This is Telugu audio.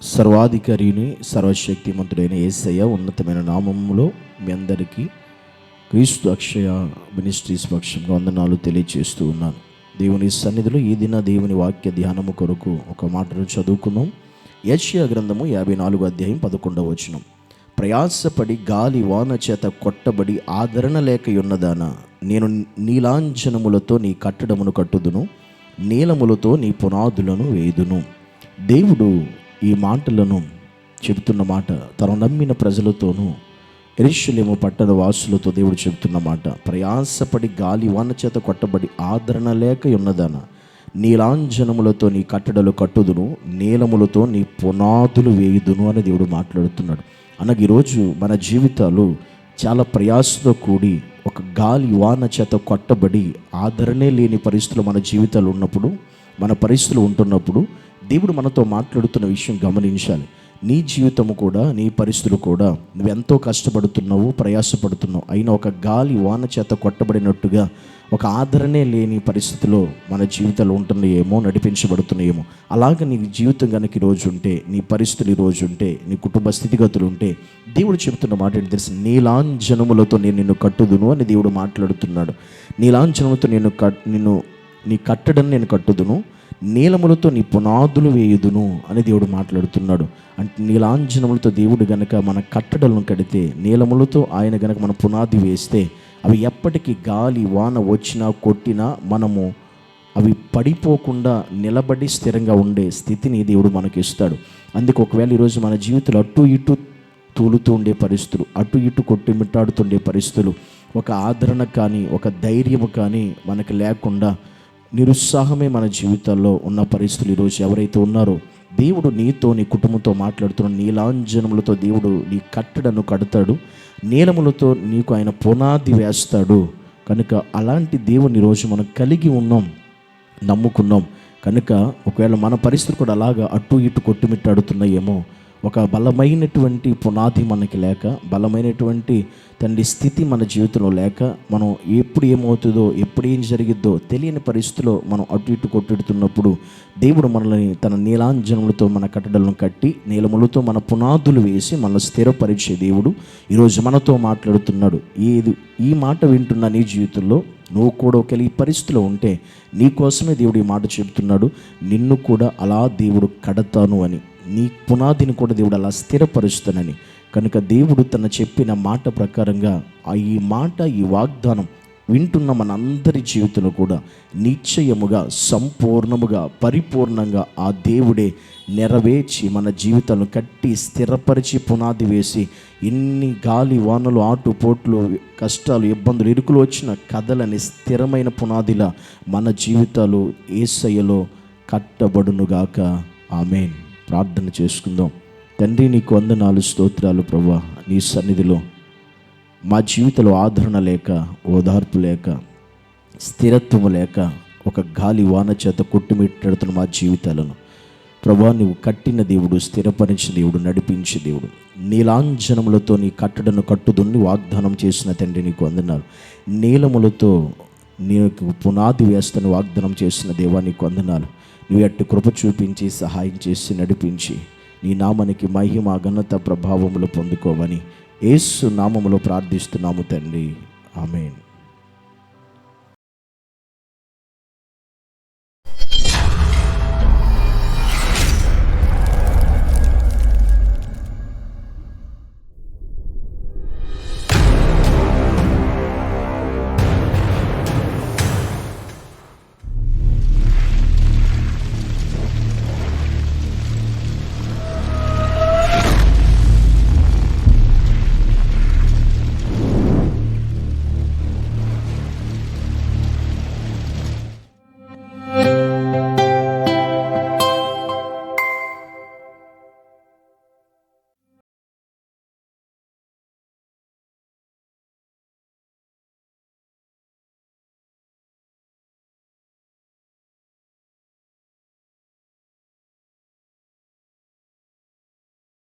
సర్వాధికారిని సర్వశక్తిమంతుడైన యేసయ్య ఉన్నతమైన నామములో మీ అందరికీ క్రీస్తు అక్షయ మినిస్ట్రీస్ పక్షంగా వందనాలు తెలియజేస్తూ ఉన్నాను. దేవుని సన్నిధిలో ఈ దిన దేవుని వాక్య ధ్యానము కొరకు ఒక మాటను చదువుకుందాం. యెషయా గ్రంథము 54వ అధ్యాయం 11వ వచనం. ప్రయాసపడి గాలి వాన చేత కొట్టబడి ఆదరణ లేకయున్నదానా, నేను నీలాంజనములతో నీ కట్టడమును కట్టుదును, నీలములతో నీ పునాదులను వేయుదును. దేవుడు ఈ మాటలను చెబుతున్న మాట తను నమ్మిన ప్రజలతోనూ యెరూషలేము పట్టణ వాసులతో దేవుడు చెబుతున్న మాట, ప్రయాసపడి గాలి వాన చేత కొట్టబడి ఆదరణ లేక ఉన్నదాన నీలాంజనములతో నీ కట్టడలు కట్టుదును, నీలములతో నీ పునాదులు వేయుదును అని దేవుడు మాట్లాడుతున్నాడు. అనగా ఈరోజు మన జీవితాలు చాలా ప్రయాసతో కూడి ఒక గాలి వాన చేత కొట్టబడి ఆదరణే లేని పరిస్థితులు మన జీవితాలు ఉన్నప్పుడు, మన పరిస్థితులు ఉంటున్నప్పుడు దేవుడు మనతో మాట్లాడుతున్న విషయం గమనించాలి. నీ జీవితము కూడా, నీ పరిస్థితులు కూడా, నువ్వెంతో కష్టపడుతున్నావు, ప్రయాసపడుతున్నావు, అయినా ఒక గాలి వాన చేత కొట్టబడినట్టుగా ఒక ఆదరణే లేని పరిస్థితిలో మన జీవితాలు ఉంటున్నాయేమో, నడిపించబడుతున్నాయేమో. అలాగే నీ జీవితం కనుక ఈరోజు ఉంటే, నీ పరిస్థితులు ఈరోజు ఉంటే, నీ కుటుంబ స్థితిగతులు ఉంటే, దేవుడు చెబుతున్న మాట ఏంటి తెలుసు? నీలాంజనములతో నేను నిన్ను కట్టుదును అని దేవుడు మాట్లాడుతున్నాడు. నీలాంజనములతో నిన్ను నీ కట్టడని నేను కట్టుదును, నీలములతో నీ పునాదులు వేయుదును అని దేవుడు మాట్లాడుతున్నాడు. అంటే నీలాంజనములతో దేవుడు గనక మన కట్టడలను కడితే, నీలములతో ఆయన గనక మన పునాది వేస్తే, అవి ఎప్పటికీ గాలి వాన వచ్చినా కొట్టినా మనము అవి పడిపోకుండా నిలబడి స్థిరంగా ఉండే స్థితిని దేవుడు మనకి ఇస్తాడు. అందుకు ఒకవేళ ఈరోజు మన జీవితంలో అటు ఇటు తూలుతూ ఉండే పరిస్థితులు, అటు ఇటు కొట్టిమిట్టాడుతుండే పరిస్థితులు, ఒక ఆదరణ కానీ ఒక ధైర్యము కానీ మనకి లేకుండా నిరుత్సాహమే మన జీవితాల్లో ఉన్న పరిస్థితులు ఈరోజు ఎవరైతే ఉన్నారో, దేవుడు నీతో, నీ కుటుంబంతో మాట్లాడుతున్న నీలాంజనములతో దేవుడు నీ కట్టడను కడతాడు, నీలములతో నీకు ఆయన పునాది వేస్తాడు. కనుక అలాంటి దేవుని ఈరోజు మనం కలిగి ఉన్నాం, నమ్ముకున్నాం. కనుక ఒకవేళ మన పరిస్థితులు కూడా అలాగా అటు ఇటు కొట్టుమిట్టాడుతున్నాయేమో, ఒక బలమైనటువంటి పునాది మనకి లేక, బలమైనటువంటి తండ్రి స్థితి మన జీవితంలో లేక, మనం ఎప్పుడు ఏమవుతుందో, ఎప్పుడు ఏం జరిగిద్దో తెలియని పరిస్థితిలో మనం అటు ఇటు కొట్టుడుతున్నప్పుడు దేవుడు మనల్ని తన నీలాంజనములతో మన కట్టడలను కట్టి, నీలములతో మన పునాదులు వేసి మనల్ని స్థిరపరిచే దేవుడు ఈరోజు మనతో మాట్లాడుతున్నాడు. ఈ మాట వింటున్న నీ జీవితంలో నువ్వు కూడా ఒకవేళ ఈ పరిస్థితిలో ఉంటే, నీ కోసమే దేవుడు ఈ మాట చెబుతున్నాడు. నిన్ను కూడా అలా దేవుడు కడతాను అని, నీ పునాదిని కూడా దేవుడు అలా స్థిరపరుస్తానని. కనుక దేవుడు తన చెప్పిన మాట ప్రకారంగా ఈ మాట, ఈ వాగ్దానం వింటున్న మనందరి జీవితంలో కూడా నిశ్చయముగా, సంపూర్ణముగా, పరిపూర్ణంగా ఆ దేవుడే నెరవేర్చి మన జీవితాలను కట్టి స్థిరపరిచి పునాది వేసి, ఎన్ని గాలి వానలు, ఆటుపోట్లు, కష్టాలు, ఇబ్బందులు, ఇరుకులు వచ్చిన కథలని స్థిరమైన పునాదిలా మన జీవితాలు యేసయ్యలో కట్టబడునుగాక. ఆమేన్. ప్రార్థన చేసుకుందాం. తండ్రి, నీకు వందనాలు, స్తోత్రాలు ప్రభువా. నీ సన్నిధిలో మా జీవితంలో ఆదరణ లేక, ఓదార్పు లేక, స్థిరత్వము లేక, ఒక గాలి వాన చేత కొట్టుమిట్టాడుతున్న మా జీవితాలను ప్రభువా, నువ్వు కట్టిన దేవుడు, స్థిరపరిచిన దేవుడు, నడిపించే దేవుడు, నీలాంజనములతో నీ కట్టడను కట్టుదుని వాగ్దానం చేసిన తండ్రి, నీకు వందనాలు. నీలములతో నీకు పునాది వేస్తని వాగ్దానం చేసిన దేవా, నీకు వందనాలు. నువ్వు అట్టి కృప చూపించి సహాయం చేసి నడిపించి నీ నామానికి మహిమ, ఘనత, ప్రభావములు పొందుకోవని యేసు నామములో ప్రార్థిస్తున్నాము తండ్రి. ఆమేన్.